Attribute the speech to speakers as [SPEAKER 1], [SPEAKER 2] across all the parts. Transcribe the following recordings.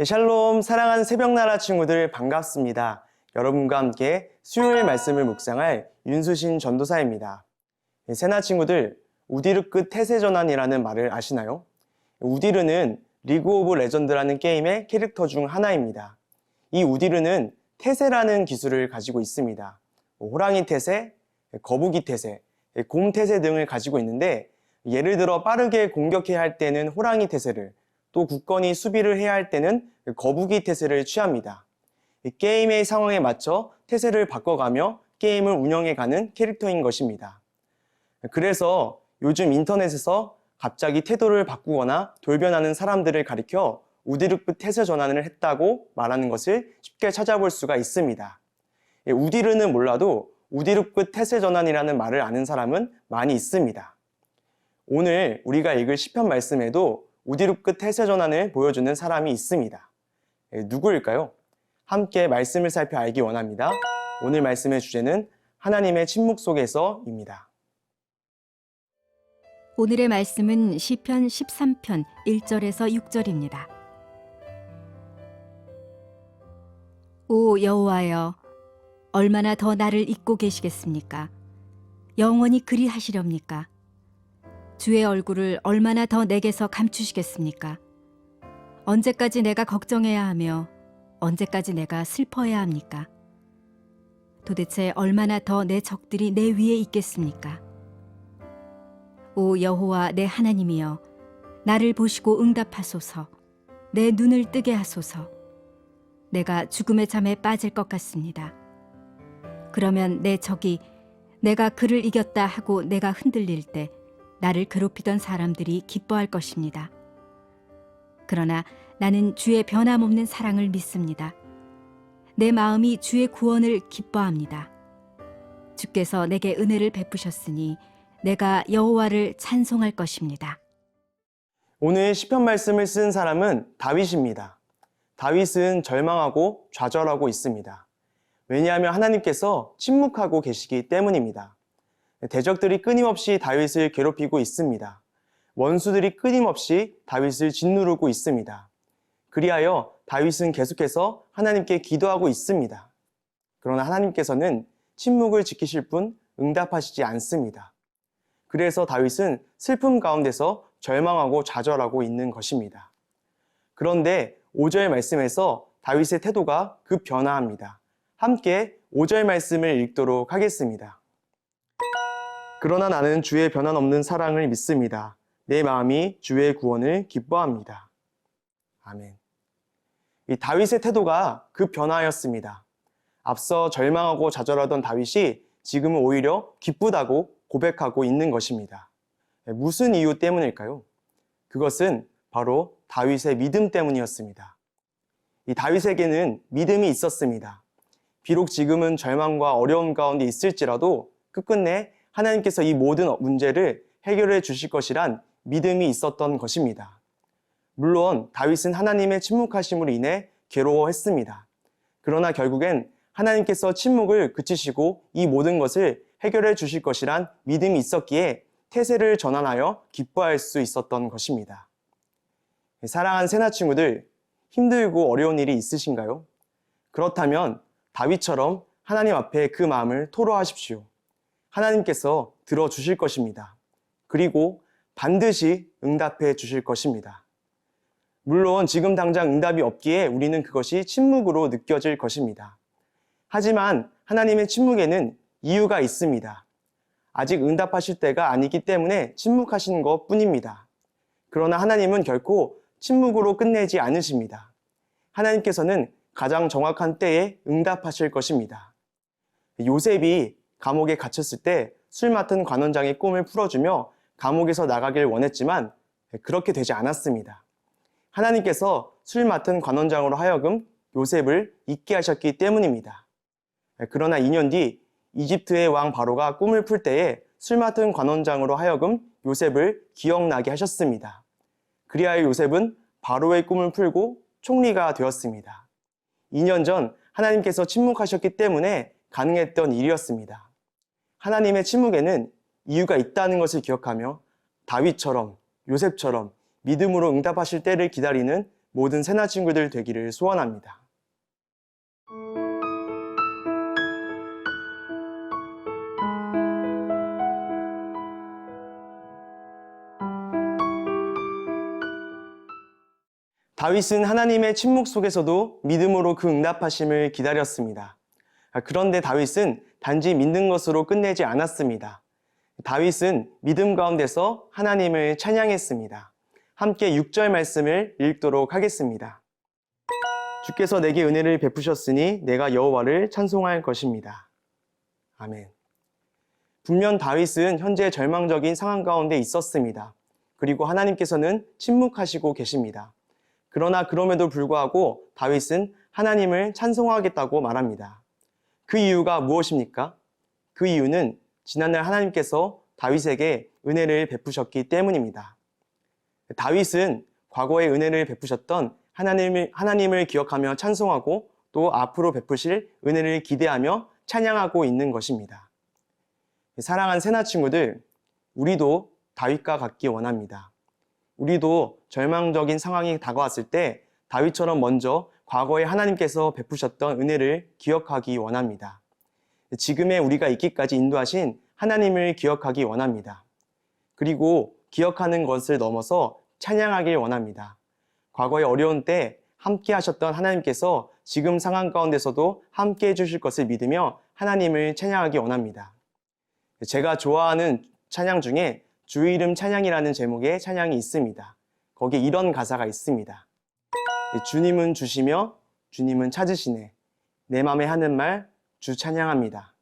[SPEAKER 1] 샬롬, 사랑하는 새벽나라 친구들 반갑습니다. 여러분과 함께 수요일 말씀을 묵상할 윤수신 전도사입니다. 새나 친구들, 우디르크 태세전환이라는 말을 아시나요? 우디르는 리그 오브 레전드라는 게임의 캐릭터 중 하나입니다. 이 우디르는 태세라는 기술을 가지고 있습니다. 호랑이 태세, 거북이 태세, 곰 태세 등을 가지고 있는데, 예를 들어 빠르게 공격해야 할 때는 호랑이 태세를, 또 굳건히 수비를 해야 할 때는 거북이 태세를 취합니다. 게임의 상황에 맞춰 태세를 바꿔가며 게임을 운영해가는 캐릭터인 것입니다. 그래서 요즘 인터넷에서 갑자기 태도를 바꾸거나 돌변하는 사람들을 가리켜 우디르크 태세 전환을 했다고 말하는 것을 쉽게 찾아볼 수가 있습니다. 우디르는 몰라도 우디르크 태세 전환이라는 말을 아는 사람은 많이 있습니다. 오늘 우리가 읽을 시편 말씀에도 우디르크 태세 전환을 보여주는 사람이 있습니다. 누구일까요? 함께 말씀을 살펴 알기 원합니다. 오늘 말씀의 주제는 하나님의 침묵 속에서입니다.
[SPEAKER 2] 오늘의 말씀은 시편 13편 1절에서 6절입니다. 오 여호와여, 얼마나 더 나를 잊고 계시겠습니까? 영원히 그리 하시렵니까? 주의 얼굴을 얼마나 더 내게서 감추시겠습니까? 언제까지 내가 걱정해야 하며 언제까지 내가 슬퍼해야 합니까? 도대체 얼마나 더 내 적들이 내 위에 있겠습니까? 오 여호와 내 하나님이여, 나를 보시고 응답하소서. 내 눈을 뜨게 하소서. 내가 죽음의 잠에 빠질 것 같습니다. 그러면 내 적이 내가 그를 이겼다 하고 내가 흔들릴 때 나를 괴롭히던 사람들이 기뻐할 것입니다. 그러나 나는 주의 변함없는 사랑을 믿습니다. 내 마음이 주의 구원을 기뻐합니다. 주께서 내게 은혜를 베푸셨으니 내가 여호와를 찬송할 것입니다.
[SPEAKER 1] 오늘 시편 말씀을 쓴 사람은 다윗입니다. 다윗은 절망하고 좌절하고 있습니다. 왜냐하면 하나님께서 침묵하고 계시기 때문입니다. 대적들이 끊임없이 다윗을 괴롭히고 있습니다. 원수들이 끊임없이 다윗을 짓누르고 있습니다. 그리하여 다윗은 계속해서 하나님께 기도하고 있습니다. 그러나 하나님께서는 침묵을 지키실 뿐 응답하시지 않습니다. 그래서 다윗은 슬픔 가운데서 절망하고 좌절하고 있는 것입니다. 그런데 5절 말씀에서 다윗의 태도가 급 변화합니다. 함께 5절 말씀을 읽도록 하겠습니다. 그러나 나는 주의 변함없는 사랑을 믿습니다. 내 마음이 주의 구원을 기뻐합니다. 아멘. 이 다윗의 태도가 급 변화하였습니다. 앞서 절망하고 좌절하던 다윗이 지금은 오히려 기쁘다고 고백하고 있는 것입니다. 무슨 이유 때문일까요? 그것은 바로 다윗의 믿음 때문이었습니다. 이 다윗에게는 믿음이 있었습니다. 비록 지금은 절망과 어려움 가운데 있을지라도 끝끝내 하나님께서 이 모든 문제를 해결해 주실 것이란 믿음이 있었던 것입니다. 물론 다윗은 하나님의 침묵하심으로 인해 괴로워했습니다. 그러나 결국엔 하나님께서 침묵을 그치시고 이 모든 것을 해결해 주실 것이란 믿음이 있었기에 태세를 전환하여 기뻐할 수 있었던 것입니다. 사랑하는 새나 친구들, 힘들고 어려운 일이 있으신가요? 그렇다면 다윗처럼 하나님 앞에 그 마음을 토로하십시오. 하나님께서 들어주실 것입니다. 그리고 반드시 응답해 주실 것입니다. 물론 지금 당장 응답이 없기에 우리는 그것이 침묵으로 느껴질 것입니다. 하지만 하나님의 침묵에는 이유가 있습니다. 아직 응답하실 때가 아니기 때문에 침묵하시는 것 뿐입니다. 그러나 하나님은 결코 침묵으로 끝내지 않으십니다. 하나님께서는 가장 정확한 때에 응답하실 것입니다. 요셉이 감옥에 갇혔을 때 술 맡은 관원장의 꿈을 풀어주며 감옥에서 나가길 원했지만 그렇게 되지 않았습니다. 하나님께서 술 맡은 관원장으로 하여금 요셉을 잊게 하셨기 때문입니다. 그러나 2년 뒤 이집트의 왕 바로가 꿈을 풀 때에 술 맡은 관원장으로 하여금 요셉을 기억나게 하셨습니다. 그리하여 요셉은 바로의 꿈을 풀고 총리가 되었습니다. 2년 전 하나님께서 침묵하셨기 때문에 가능했던 일이었습니다. 하나님의 침묵에는 이유가 있다는 것을 기억하며 다윗처럼 요셉처럼 믿음으로 응답하실 때를 기다리는 모든 새나 친구들 되기를 소원합니다. 다윗은 하나님의 침묵 속에서도 믿음으로 그 응답하심을 기다렸습니다. 그런데 다윗은 단지 믿는 것으로 끝내지 않았습니다. 다윗은 믿음 가운데서 하나님을 찬양했습니다. 함께 6절 말씀을 읽도록 하겠습니다. 주께서 내게 은혜를 베푸셨으니 내가 여호와를 찬송할 것입니다. 아멘. 분명 다윗은 현재 절망적인 상황 가운데 있었습니다. 그리고 하나님께서는 침묵하시고 계십니다. 그러나 그럼에도 불구하고 다윗은 하나님을 찬송하겠다고 말합니다. 그 이유가 무엇입니까? 그 이유는 지난날 하나님께서 다윗에게 은혜를 베푸셨기 때문입니다. 다윗은 과거에 은혜를 베푸셨던 하나님을 기억하며 찬송하고 또 앞으로 베푸실 은혜를 기대하며 찬양하고 있는 것입니다. 사랑하는 새나 친구들, 우리도 다윗과 같기 원합니다. 우리도 절망적인 상황이 다가왔을 때 다윗처럼 먼저 과거에 하나님께서 베푸셨던 은혜를 기억하기 원합니다. 지금의 우리가 있기까지 인도하신 하나님을 기억하기 원합니다. 그리고 기억하는 것을 넘어서 찬양하길 원합니다. 과거의 어려운 때 함께 하셨던 하나님께서 지금 상황 가운데서도 함께 해주실 것을 믿으며 하나님을 찬양하기 원합니다. 제가 좋아하는 찬양 중에 주 이름 찬양이라는 제목의 찬양이 있습니다. 거기에 이런 가사가 있습니다. 주님은 주시며 주님은 찾으시네. 내 맘에 하는 말 주 찬양합니다.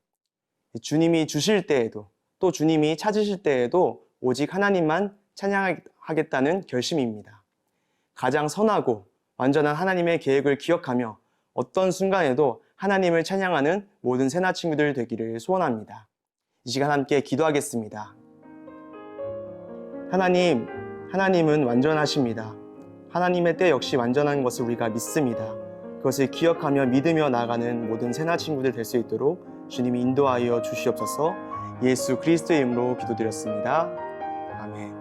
[SPEAKER 1] 주님이 주실 때에도 또 주님이 찾으실 때에도 오직 하나님만 찬양하겠다는 결심입니다. 가장 선하고 완전한 하나님의 계획을 기억하며 어떤 순간에도 하나님을 찬양하는 모든 새나 친구들 되기를 소원합니다. 이 시간 함께 기도하겠습니다. 하나님은 완전하십니다. 하나님의 때 역시 완전한 것을 우리가 믿습니다. 그것을 기억하며 믿으며 나아가는 모든 새나 친구들 될 수 있도록 주님이 인도하여 주시옵소서. 예수 그리스도의 이름으로 기도드렸습니다. 아멘.